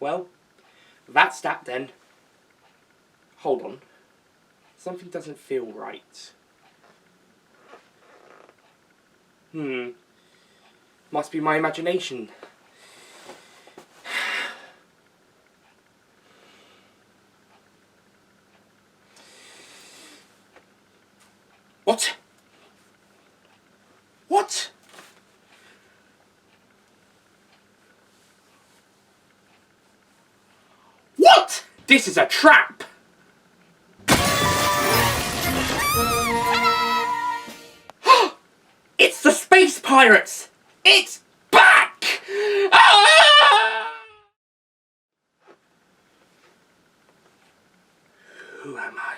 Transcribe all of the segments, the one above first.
Well, that's that then. Hold on. Something doesn't feel right. Must be my imagination. What? What? What? This is a trap! It's the space pirates! It's back! Ah! Who am I?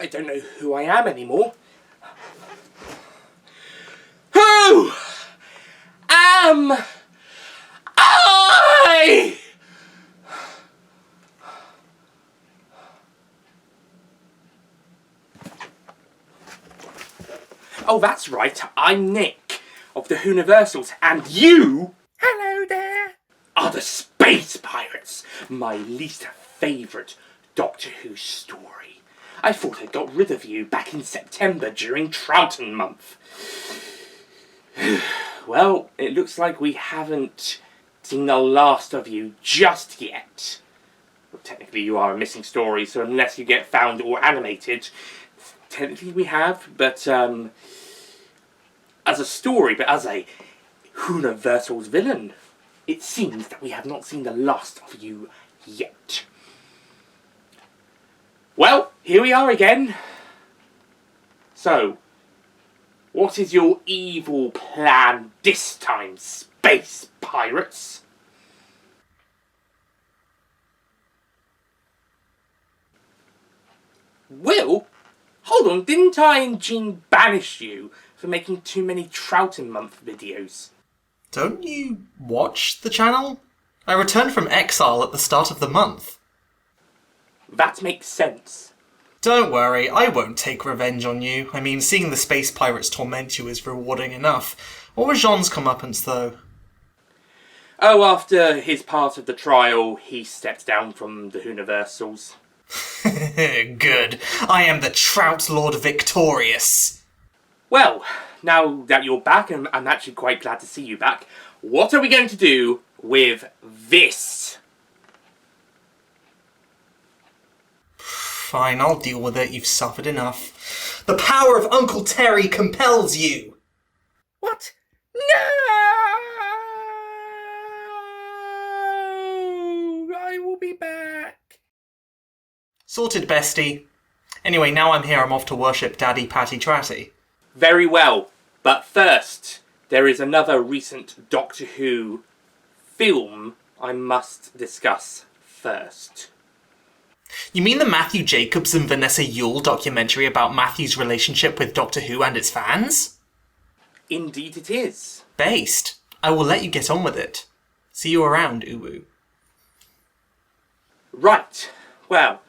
I don't know who I am anymore. Who am I? Oh, that's right. I'm Nick of the Whoniversals, and you, hello there, are the Space Pirates, my least favourite Doctor Who story. I thought I got rid of you back in September during Troughton month. Well, it looks like we haven't seen the last of you just yet. Well, technically you are a missing story, so unless you get found or animated, technically we have, but as a story, but as a Whoniversals villain, it seems that we have not seen the last of you yet. Well, here we are again. So, what is your evil plan this time, Space Pirates? Will? Hold on, didn't I and Jean banish you for making too many Troughton month videos? Don't you watch the channel? I returned from exile at the start of the month. That makes sense. Don't worry, I won't take revenge on you. I mean, seeing the space pirates torment you is rewarding enough. What was Jean's comeuppance, though? Oh, after his part of the trial, he stepped down from the Whoniversals. Good. I am the Trout Lord Victorious. Well, now that you're back, and I'm actually quite glad to see you back, what are we going to do with this? Fine, I'll deal with it. You've suffered enough. The power of Uncle Terry compels you! What? No! I will be back. Sorted, bestie. Anyway, now I'm here, I'm off to worship Daddy Patty Tratty. Very well, but first, there is another recent Doctor Who film I must discuss first. You mean the Matthew Jacobs and Vanessa Yuile documentary about Matthew's relationship with Doctor Who and its fans? Indeed it is. Based. I will let you get on with it. See you around, Uwu. Right, well,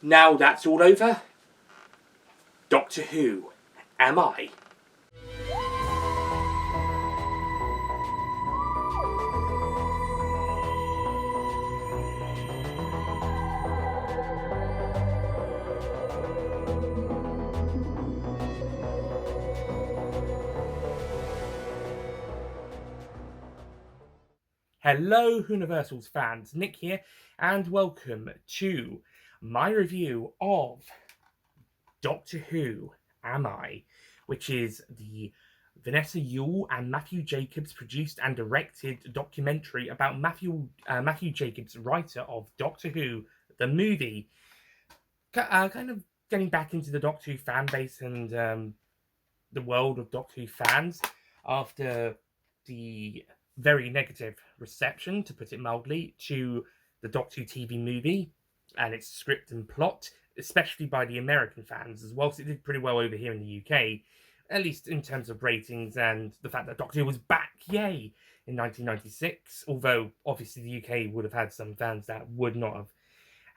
now that's all over, Doctor Who am I? Hello Whoniversals fans, Nick here, and welcome to my review of Doctor Who Am I, which is the Vanessa Yuile and Matthew Jacobs produced and directed documentary about Matthew Jacobs, writer of Doctor Who, the movie. Kind of getting back into the Doctor Who fan base and the world of Doctor Who fans after the very negative reception, to put it mildly, to the Doctor Who TV movie and its script and plot, especially by the American fans, as well as it did pretty well over here in the UK, at least in terms of ratings and the fact that Doctor Who was back, yay, in 1996, although obviously the UK would have had some fans that would not have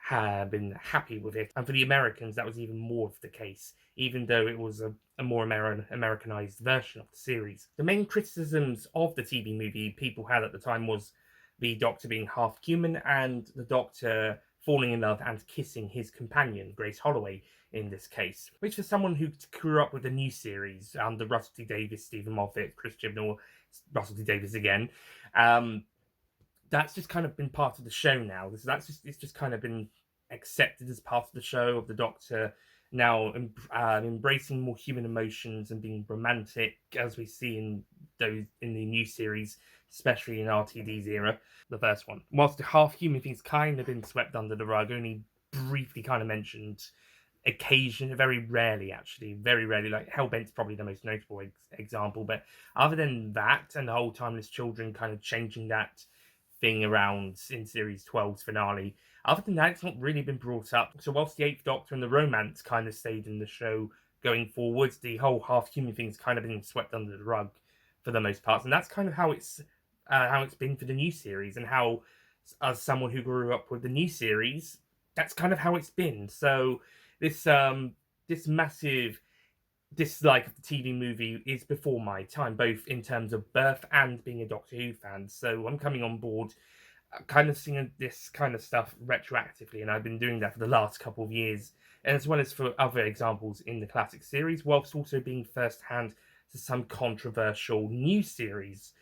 have been happy with it. And for the Americans, that was even more of the case, even though it was a more Americanized version of the series. The main criticisms of the TV movie people had at the time was the Doctor being half human and the Doctor falling in love and kissing his companion, Grace Holloway, in this case. Which, for someone who grew up with the new series, the Russell T Davies, Stephen Moffat, Chris Chibnall, Russell T Davies again, that's just kind of been part of the show now. It's just kind of been accepted as part of the show, of the Doctor now embracing more human emotions and being romantic, as we see in the new series, especially in RTD's era, the first one. Whilst the half-human thing's kind of been swept under the rug, only briefly kind of mentioned, very rarely, like Hellbent's probably the most notable example, but other than that, and the whole Timeless Children kind of changing that thing around in Series 12's finale, other than that, it's not really been brought up. So whilst the Eighth Doctor and the romance kind of stayed in the show going forwards, the whole half-human thing's kind of been swept under the rug for the most part, and that's kind of how it's been for the new series, and how, as someone who grew up with the new series, that's kind of how it's been. So this massive dislike of the TV movie is before my time, both in terms of birth and being a Doctor Who fan. So I'm coming on board, kind of seeing this kind of stuff retroactively, and I've been doing that for the last couple of years, as well as for other examples in the classic series, whilst also being first-hand to some controversial new series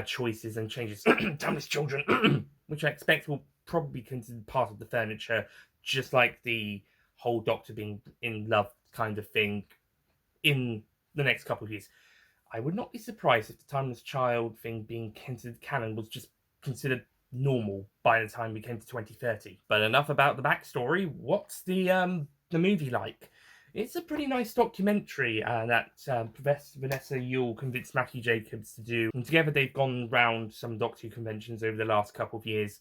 choices and changes. Timeless Children, which I expect will probably be considered part of the furniture, just like the whole Doctor being in love kind of thing in the next couple of years. I would not be surprised if the Timeless Child thing being considered canon was just considered normal by the time we came to 2030. But enough about the backstory. What's the movie like? It's a pretty nice documentary that Professor Vanessa Yuile convinced Matthew Jacobs to do. And together they've gone round some Doctor Who conventions over the last couple of years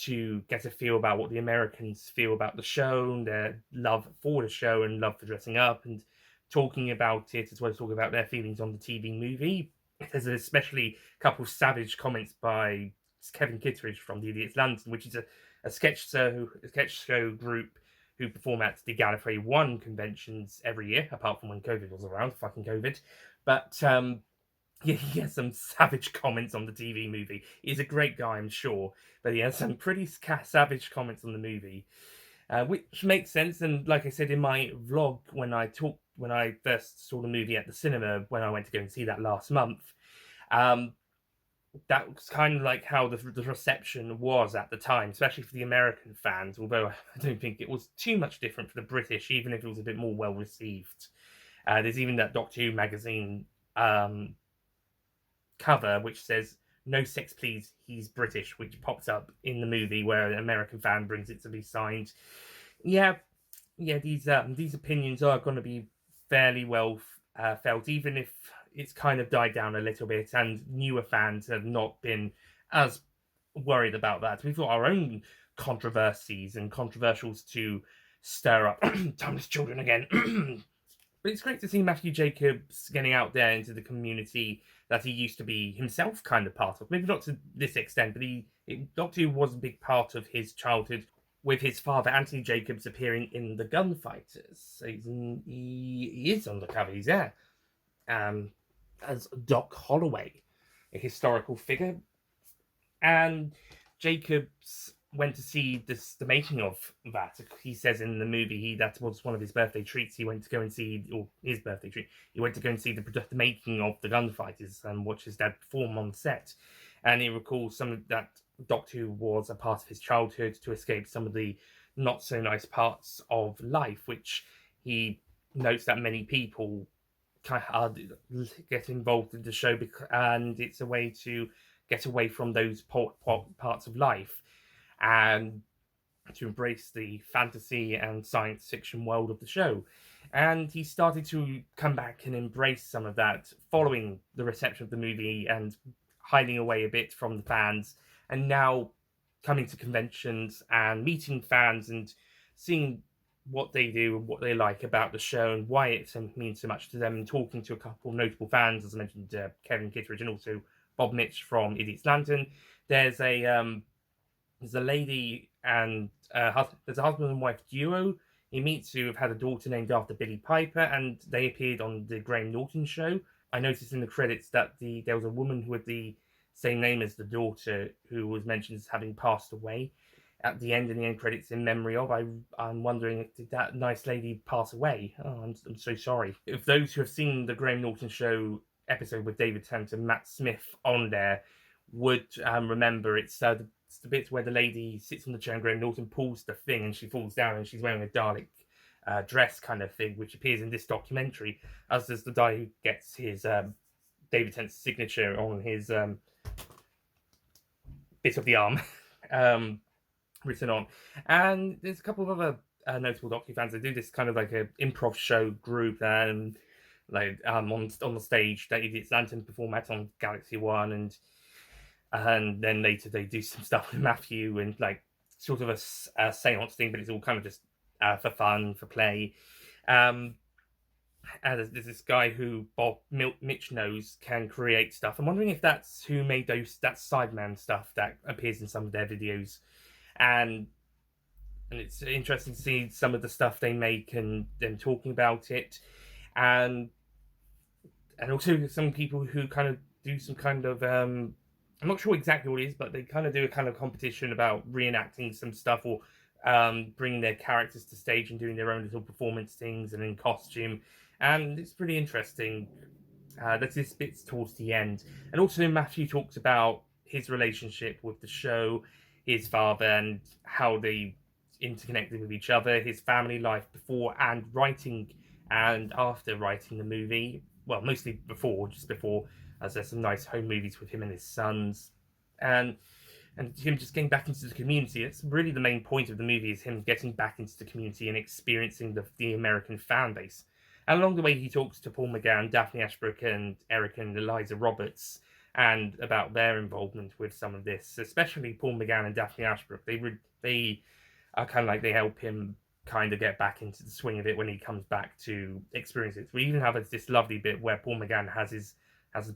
to get a feel about what the Americans feel about the show, and their love for the show and love for dressing up, and talking about it, as well as talking about their feelings on the TV movie. There's especially a couple of savage comments by Kevin Kittredge from The Idiot's Lantern, which is a sketch show group who perform at the Gallifrey 1 conventions every year, apart from when COVID was around, fucking COVID. But yeah, he has some savage comments on the TV movie. He's a great guy, I'm sure, but he has some pretty savage comments on the movie, which makes sense. And like I said in my vlog, when I first saw the movie at the cinema, when I went to go and see that last month, that was kind of like how the reception was at the time, especially for the American fans, although I don't think it was too much different for the British, even if it was a bit more well received. There's even that Doctor Who magazine cover which says "No sex, please, he's British," which pops up in the movie where an American fan brings it to be signed. Yeah, these opinions are going to be fairly well felt, even if it's kind of died down a little bit, and newer fans have not been as worried about that. We've got our own controversies and controversials to stir up. Timeless Children again. But it's great to see Matthew Jacobs getting out there into the community that he used to be himself kind of part of. Maybe not to this extent, but Doctor Who was a big part of his childhood, with his father, Anthony Jacobs, appearing in The Gunfighters. So he is on the cover, he's there. As Doc Holloway, a historical figure. And Jacobs went to see the making of that. He says in the movie that was one of his birthday treats. He went to go and see, or his birthday treat, he went to go and see the making of The Gunfighters and watch his dad perform on set. And he recalls some of that Doctor Who was a part of his childhood to escape some of the not so nice parts of life, which he notes that many people kind of get involved in the show, and it's a way to get away from those parts of life and to embrace the fantasy and science fiction world of the show. And he started to come back and embrace some of that following the reception of the movie and hiding away a bit from the fans, and now coming to conventions and meeting fans and seeing what they do and what they like about the show and why it means so much to them, and talking to a couple of notable fans, as I mentioned, Kevin Kittredge and also Bob Mitch from Idiot's Lantern. There's a lady and there's a husband and wife duo he meets who have had a daughter named after Billie Piper, and they appeared on the Graham Norton show. I noticed in the credits that there was a woman who had the same name as the daughter who was mentioned as having passed away at the end, in the end credits, in memory of. I'm wondering, did that nice lady pass away? Oh, I'm so sorry. If those who have seen the Graham Norton show episode with David Tennant and Matt Smith on there would remember, it's the bit where the lady sits on the chair and Graham Norton pulls the thing and she falls down and she's wearing a Dalek dress kind of thing, which appears in this documentary, as does the guy who gets his David Tennant's signature on his bit of the arm written on. And there's a couple of other notable docu-fans that do this kind of like a improv show group, and like on the stage. It's Lantern perform at on Galaxy One, and then later they do some stuff with Matthew and like sort of a seance thing, but it's all kind of just for fun, for play. And there's this guy who Bob Mitch knows can create stuff. I'm wondering if that's who made that Sideman stuff that appears in some of their videos. And it's interesting to see some of the stuff they make and them talking about it. And also some people who kind of do some kind of I'm not sure exactly what it is, but they kind of do a kind of competition about reenacting some stuff, or bringing their characters to stage and doing their own little performance things and in costume. And it's pretty interesting. That's this bit towards the end. And also Matthew talks about his relationship with the show, his father, and how they interconnected with each other, his family life before and writing and after writing the movie. Well, mostly just before, as there's some nice home movies with him and his sons. And him just getting back into the community. It's really the main point of the movie, is him getting back into the community and experiencing the American fan base. And along the way, he talks to Paul McGann, Daphne Ashbrook, and Eric and Eliza Roberts, and about their involvement with some of this, especially Paul McGann and Daphne Ashbrook. They are kind of like, they help him kind of get back into the swing of it when he comes back to experience it. We even have this lovely bit where Paul McGann has his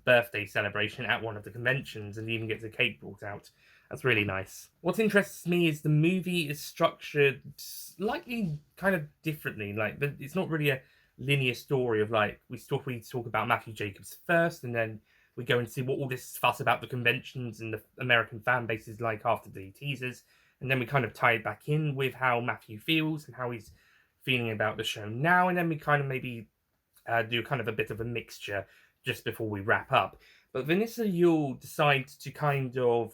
birthday celebration at one of the conventions and even gets a cake brought out. That's really nice. What interests me is the movie is structured slightly kind of differently. Like, it's not really a linear story of like, we talk about Matthew Jacobs first, and then we go and see what all this fuss about the conventions and the American fan base is like after the teasers, and then we kind of tie it back in with how Matthew feels and how he's feeling about the show now, and then we kind of maybe do kind of a bit of a mixture just before we wrap up. But Vanessa Yuile decides to kind of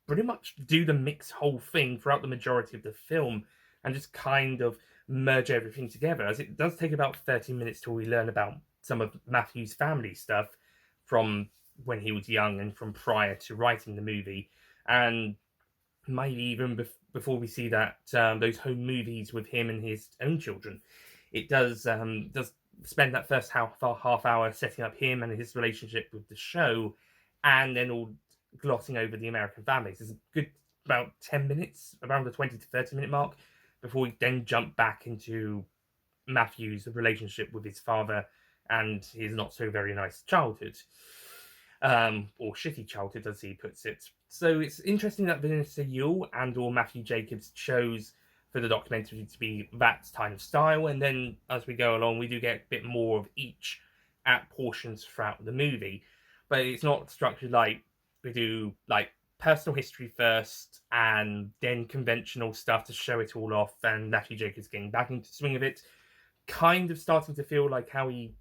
pretty much do the mix whole thing throughout the majority of the film, and just kind of merge everything together, as it does take about 30 minutes till we learn about some of Matthew's family stuff from when he was young and from prior to writing the movie, and maybe even before we see that those home movies with him and his own children. It does spend that first half hour setting up him and his relationship with the show, and then all glossing over the American families. There's a good about 10 minutes, around the 20 to 30 minute mark, before we then jump back into Matthew's relationship with his father and his not so very nice childhood, or shitty childhood, as he puts it. So it's interesting that Vanessa Yuile and or Matthew Jacobs chose for the documentary to be that kind of style, and then as we go along, we do get a bit more of each at portions throughout the movie. But it's not structured like we do, like personal history first and then conventional stuff to show it all off, and Matthew Jacobs getting back into the swing of it, kind of starting to feel like how he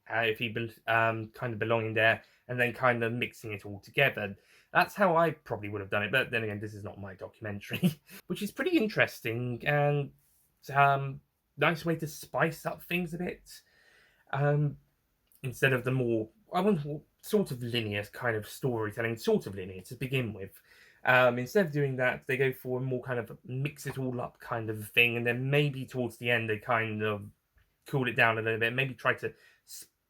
kind of belonging there, and then kind of mixing it all together. That's how I probably would have done it, but then again, this is not my documentary. Which is pretty interesting, and nice way to spice up things a bit, instead of the more sort of linear kind of storytelling, sort of linear to begin with. Instead of doing that, they go for a more kind of mix it all up kind of thing, and then maybe towards the end they kind of cool it down a little bit, maybe try to,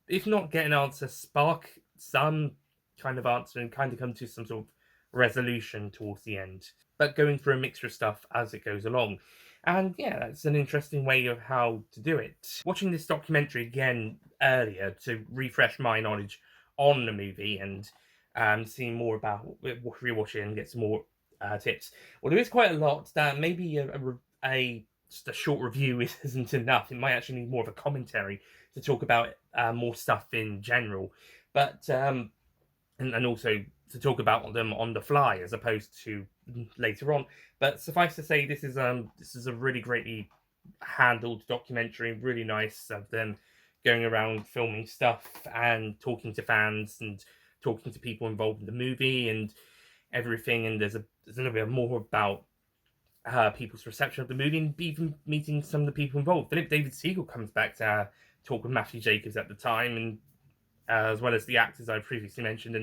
if not get an answer, spark some kind of answer and kind of come to some sort of resolution towards the end, but going through a mixture of stuff as it goes along. And yeah, that's an interesting way of how to do it. Watching this documentary again earlier to refresh my knowledge on the movie, and seeing more about rewatching and get some more tips. Well, there is quite a lot that maybe just a short review isn't enough. It might actually need more of a commentary to talk about more stuff in general, but and also to talk about them on the fly as opposed to later on. But suffice to say, this is a really greatly handled documentary. Really nice of them going around filming stuff and talking to fans and talking to people involved in the movie and everything. And there's a little bit more about people's reception of the movie and even meeting some of the people involved. Philip David Siegel comes back to talk with Matthew Jacobs at the time, and as well as the actors I previously mentioned,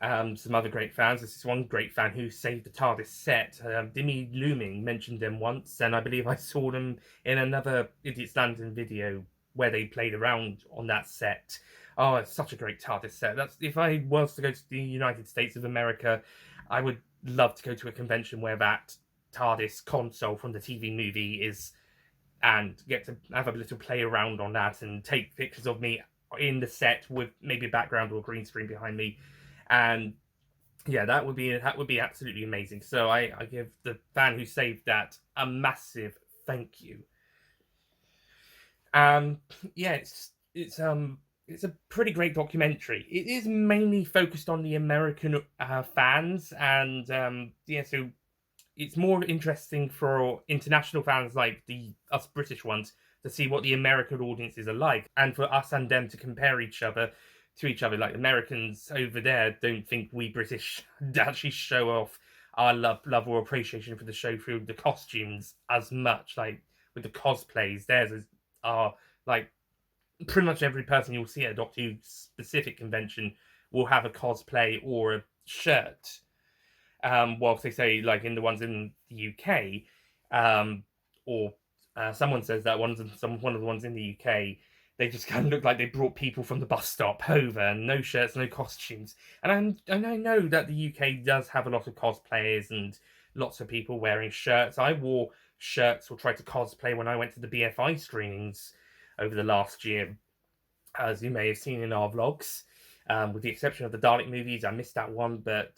and some other great fans. This is one great fan who saved the TARDIS set. Dimmy Looming mentioned them once, and I believe I saw them in another Idiot's Lantern video where they played around on that set. Oh, it's such a great TARDIS set. That's if I was to go to the United States of America, I would love to go to a convention where that TARDIS console from the TV movie is, and get to have a little play around on that and take pictures of me in the set with maybe a background or a green screen behind me. And yeah, that would be absolutely amazing. So I give the fan who saved that a massive thank you. Yeah, it's a pretty great documentary. It is mainly focused on the American fans, and yeah, so it's more interesting for international fans like us British ones to see what the American audiences are like, and for us and them to compare each other to each other. Like, Americans over there don't think we British actually show off our love or appreciation for the show through the costumes as much. Like with the cosplays, are like pretty much every person you'll see at a Doctor Who specific convention will have a cosplay or a shirt. Whilst they say, like in the ones in the UK, or someone says that one of the ones in the UK, they just kind of look like they brought people from the bus stop over, and no shirts, no costumes. And I know that the UK does have a lot of cosplayers and lots of people wearing shirts. I wore shirts or tried to cosplay when I went to the BFI screenings over the last year, as you may have seen in our vlogs. With the exception of the Dalek movies, I missed that one, but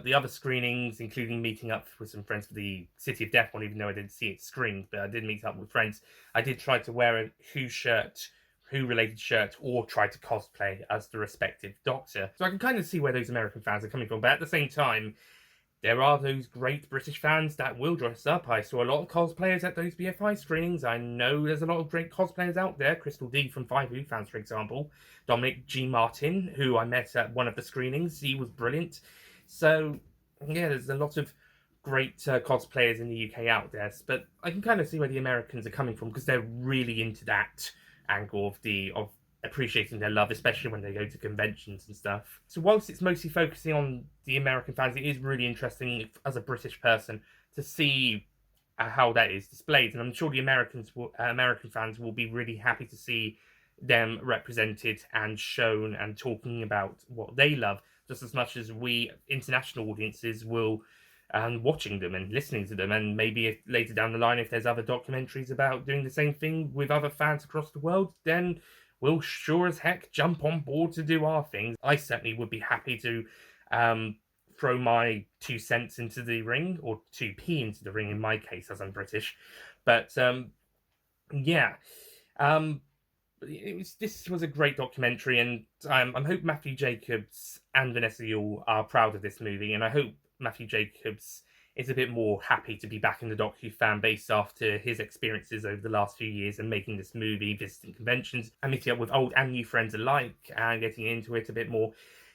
the other screenings, including meeting up with some friends for the City of Death one, even though I didn't see it screened, but I did meet up with friends. I did try to wear a Who-related shirt, or try to cosplay as the respective Doctor. So I can kind of see where those American fans are coming from, but at the same time, there are those great British fans that will dress up. I saw a lot of cosplayers at those BFI screenings. I know there's a lot of great cosplayers out there. Crystal D from 5 Who fans, for example. Dominic G. Martin, who I met at one of the screenings. He was brilliant. So, yeah, there's a lot of great cosplayers in the UK out there. But I can kind of see where the Americans are coming from, because they're really into that angle of appreciating their love, especially when they go to conventions and stuff. So whilst it's mostly focusing on the American fans, it is really interesting as a British person to see how that is displayed. And I'm sure the American fans will be really happy to see them represented and shown and talking about what they love, just as much as we international audiences will watching them and listening to them. And maybe later down the line, if there's other documentaries about doing the same thing with other fans across the world, then we'll sure as heck jump on board to do our things. I certainly would be happy to throw my 2 cents into the ring, or 2p into the ring in my case, as I'm British. But yeah, this was a great documentary, and I hope Matthew Jacobs and Vanessa Yuile are proud of this movie, and I hope Matthew Jacobs is a bit more happy to be back in the Doctor Who fan base after his experiences over the last few years and making this movie, visiting conventions, and meeting up with old and new friends alike, and getting into it a bit more.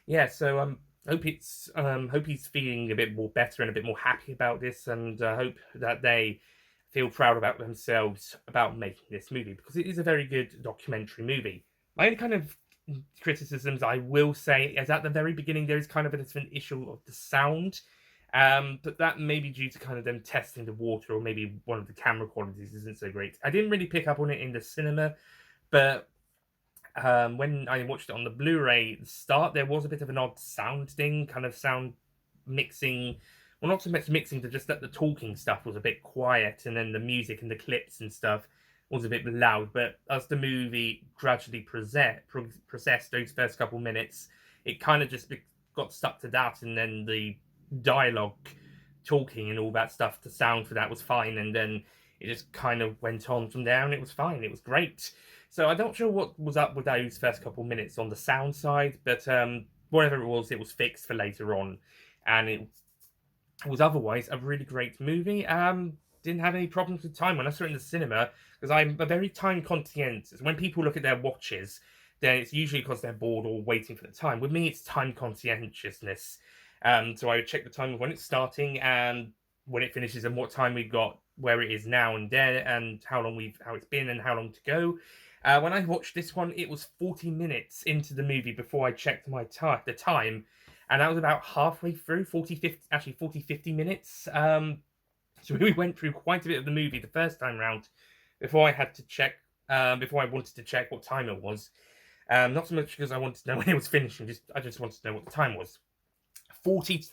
Yeah, so hope he's feeling a bit more better and a bit more happy about this, and hope that they feel proud about themselves about making this movie, because it is a very good documentary movie. My only kind of criticisms I will say is, at the very beginning there is kind of an issue of the sound. But that may be due to kind of them testing the water, or maybe one of the camera qualities isn't so great. I didn't really pick up on it in the cinema, but when I watched it on the Blu-ray at the start, there was a bit of an odd sound thing, kind of sound mixing. Well, not so much mixing, but just that the talking stuff was a bit quiet, and then the music and the clips and stuff was a bit loud. But as the movie gradually processed those first couple minutes, it kind of just got stuck to that, and then the dialogue, talking, and all that stuff. The sound for that was fine, and then it just kind of went on from there, and it was fine. It was great. So I'm not sure what was up with those first couple minutes on the sound side, but whatever it was fixed for later on, and it was otherwise a really great movie. Didn't have any problems with time when I saw it in the cinema, because I'm a very time conscientious. When people look at their watches, then it's usually because they're bored or waiting for the time. With me, it's time conscientiousness. So I would check the time of when it's starting and when it finishes, and what time we've got, where it is now and there, and how it's been and how long to go. When I watched this one, it was 40 minutes into the movie before I checked the time, and that was about halfway through, 50 minutes. So we went through quite a bit of the movie the first time round before I had to check, before I wanted to check what time it was. Not so much because I wanted to know when it was finishing, I just wanted to know what the time was. 40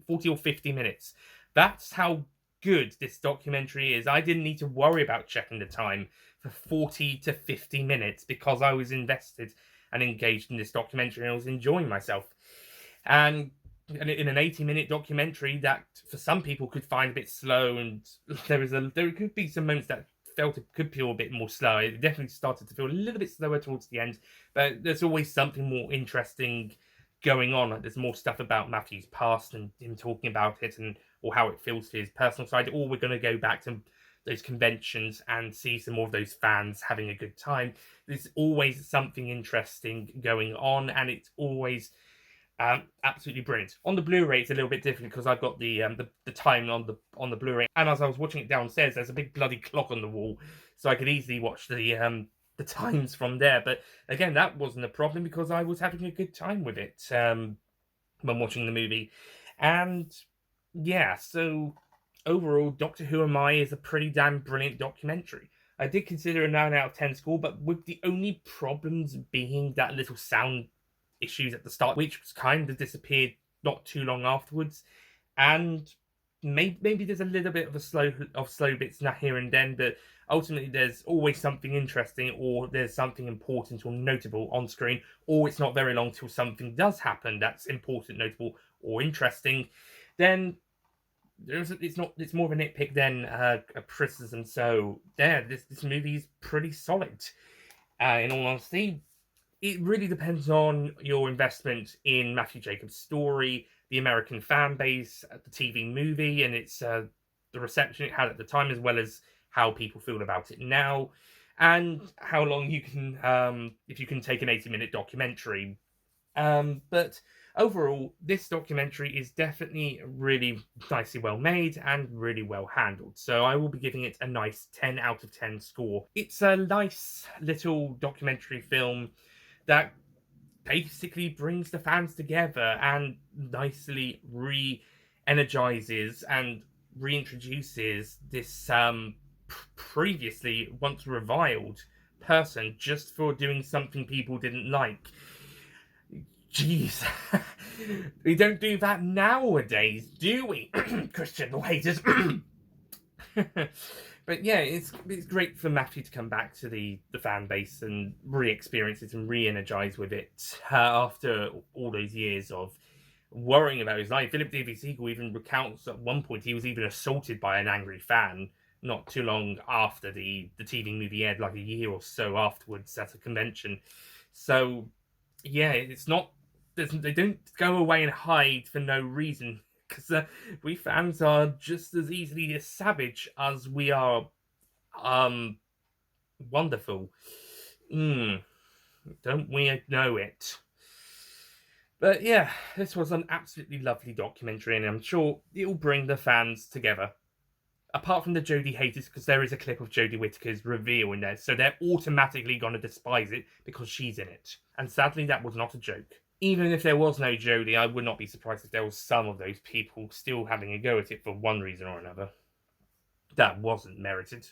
or 50 minutes. That's how good this documentary is. I didn't need to worry about checking the time for 40 to 50 minutes because I was invested and engaged in this documentary, and I was enjoying myself. And in an 80-minute documentary that for some people could find a bit slow, and there could be some moments that felt it could feel a bit more slow. It definitely started to feel a little bit slower towards the end, but there's always something more interesting going on. Like, there's more stuff about Matthew's past and him talking about it, or how it feels to his personal side, or we're going to go back to those conventions and see some more of those fans having a good time. There's always something interesting going on, and it's always absolutely brilliant. On the Blu-ray, it's a little bit different because I've got the time on the Blu-ray, and as I was watching it downstairs, there's a big bloody clock on the wall, so I could easily watch the times from there. But again, that wasn't a problem because I was having a good time with it when watching the movie. And yeah, so overall, Doctor Who Am I is a pretty damn brilliant documentary. I did consider a 9 out of 10 score, but with the only problems being that little sound issues at the start, which kind of disappeared not too long afterwards, and maybe there's a little bit of slow bits now here and then, but ultimately there's always something interesting, or there's something important or notable on screen, or it's not very long till something does happen that's important, notable, or interesting. Then it's more of a nitpick than a criticism. So this movie is pretty solid. In all honesty, it really depends on your investment in Matthew Jacobs' story, the American fan base, the TV movie, and its the reception it had at the time, as well as how people feel about it now, and how long you can, if you can take an 80-minute documentary. But overall, this documentary is definitely really nicely well made and really well handled. So I will be giving it a nice 10 out of 10 score. It's a nice little documentary film that basically brings the fans together and nicely re-energizes and reintroduces this previously once reviled person just for doing something people didn't like. Jeez. We don't do that nowadays, do we? Christian haters. But yeah, it's great for Matthew to come back to the fan base and re-experience it and re-energize with it after all those years of worrying about his life. Philip David Siegel even recounts at one point he was even assaulted by an angry fan not too long after the TV movie aired, like a year or so afterwards at a convention. So yeah, they don't go away and hide for no reason. Because we fans are just as easily as savage as we are wonderful. Don't we know it? But yeah, this was an absolutely lovely documentary, and I'm sure it'll bring the fans together. Apart from the Jodie haters, because there is a clip of Jodie Whittaker's reveal in there, so they're automatically going to despise it because she's in it. And sadly, that was not a joke. Even if there was no Jodie, I would not be surprised if there was some of those people still having a go at it for one reason or another. That wasn't merited.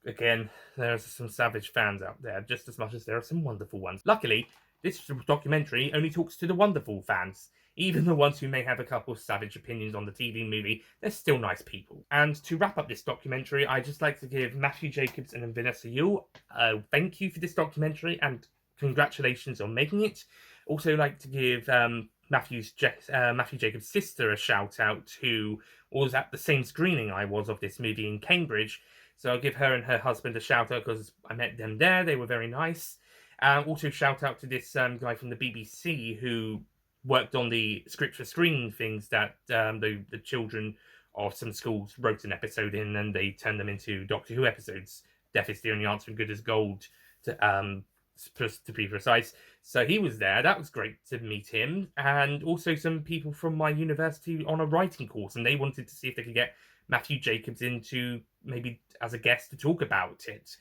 Again, there are some savage fans out there, just as much as there are some wonderful ones. Luckily, this documentary only talks to the wonderful fans. Even the ones who may have a couple of savage opinions on the TV movie, they're still nice people. And to wrap up this documentary, I'd just like to give Matthew Jacobs and Vanessa Yuile a thank you for this documentary and congratulations on making it. Also like to give Matthew Jacobs' sister a shout out, who was at the same screening I was of this movie in Cambridge. So I'll give her and her husband a shout out because I met them there. They were very nice. Also shout out to this guy from the BBC who worked on the script for screen things that the children of some schools wrote an episode in, and they turned them into Doctor Who episodes. Death is the only answer and good as gold, to be precise. So he was there. That was great to meet him. And also some people from my university on a writing course, and they wanted to see if they could get Matthew Jacobs into maybe as a guest to talk about it,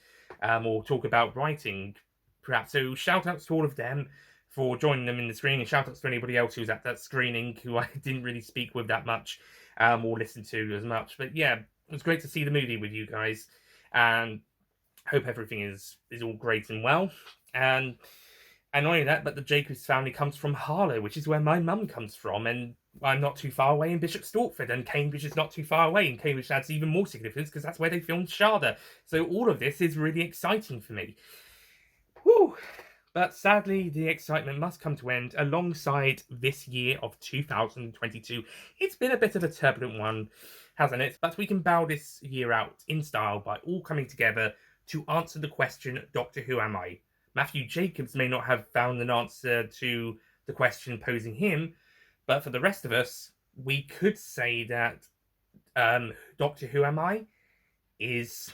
or talk about writing, perhaps. So shout outs to all of them for joining them in the screening, and shout outs to anybody else who was at that screening who I didn't really speak with that much, or listen to as much. But yeah, it was great to see the movie with you guys, and hope everything is all great and well. And not only that, but the Jacobs family comes from Harlow, which is where my mum comes from, and I'm not too far away in Bishop Stortford, and Cambridge is not too far away, and Cambridge adds even more significance because that's where they filmed Sharda. So all of this is really exciting for me. Whew. But sadly, the excitement must come to end alongside this year of 2022. It's been a bit of a turbulent one, hasn't it? But we can bow this year out in style by all coming together to answer the question, Doctor Who am I? Matthew Jacobs may not have found an answer to the question posing him, but for the rest of us, we could say that Doctor Who am I is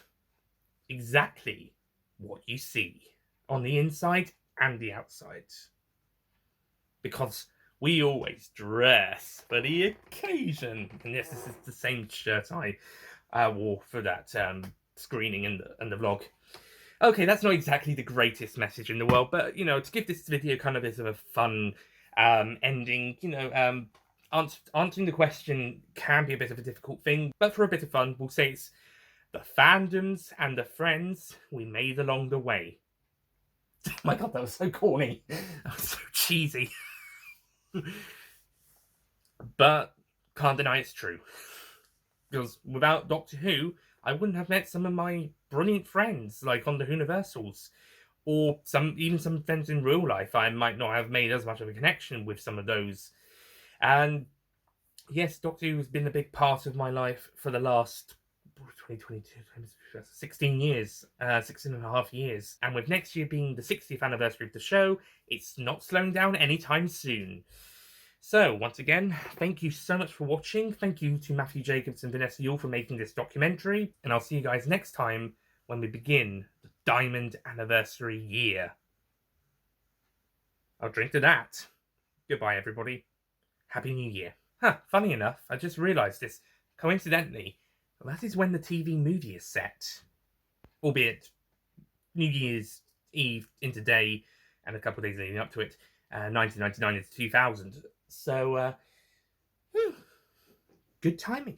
exactly what you see on the inside and the outside. Because we always dress for the occasion. And yes, this is the same shirt I wore for that screening and the vlog. Okay, that's not exactly the greatest message in the world, but, you know, to give this video kind of a bit of a fun ending, you know, answering the question can be a bit of a difficult thing, but for a bit of fun, we'll say it's the fandoms and the friends we made along the way. Oh my god, that was so corny. That was so cheesy. But can't deny it's true. Because without Doctor Who, I wouldn't have met some of my brilliant friends, like on the Whoniversals. Or even some friends in real life. I might not have made as much of a connection with some of those. And yes, Doctor Who has been a big part of my life for the last 16 years, 16 and a half years. And with next year being the 60th anniversary of the show, it's not slowing down anytime soon. So, once again, thank you so much for watching. Thank you to Matthew Jacobs and Vanessa Yuile for making this documentary. And I'll see you guys next time when we begin the Diamond Anniversary year. I'll drink to that. Goodbye, everybody. Happy New Year. Funny enough, I just realised this. Coincidentally, that is when the TV movie is set. Albeit, New Year's Eve into day, and a couple of days leading up to it, 1999 into 2000. So, good timing.